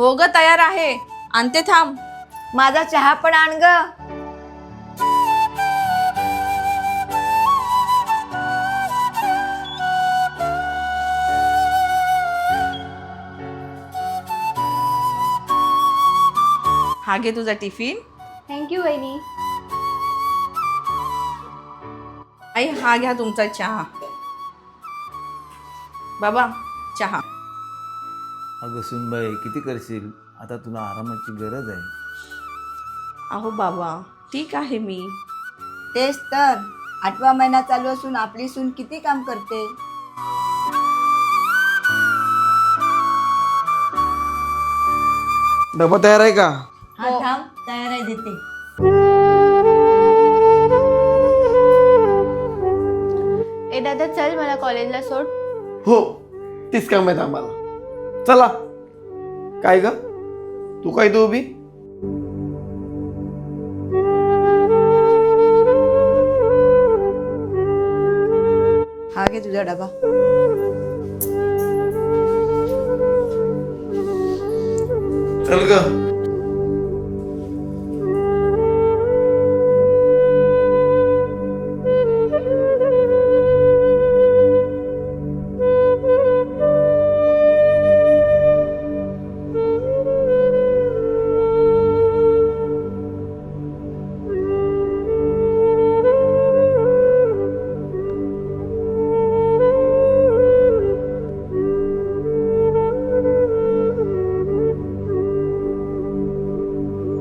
हो ग तयार आहे, आणते थांब. माझा चहा पण आण ग. हा घे तुझा टिफिन. थँक्यू वहिनी. आई हा घ्या तुमचा चहा. बाबा चहा. अगं सुनबाई किती करशील, आता तुला आरामाची गरज आहे. अहो बाबा ठीक आहे मी. तेच तर, 8वा महिना चालू असून आपली सून किती काम करते. डबा तयार आहे का? हा थांब, तयार आहे देते. ए दादा चल मला कॉलेजला सोड. हो, तीच काम आहेत आम्हाला. चला. काय ग, तू काय तू उभी? हा घे तुझा डबा. चल ग.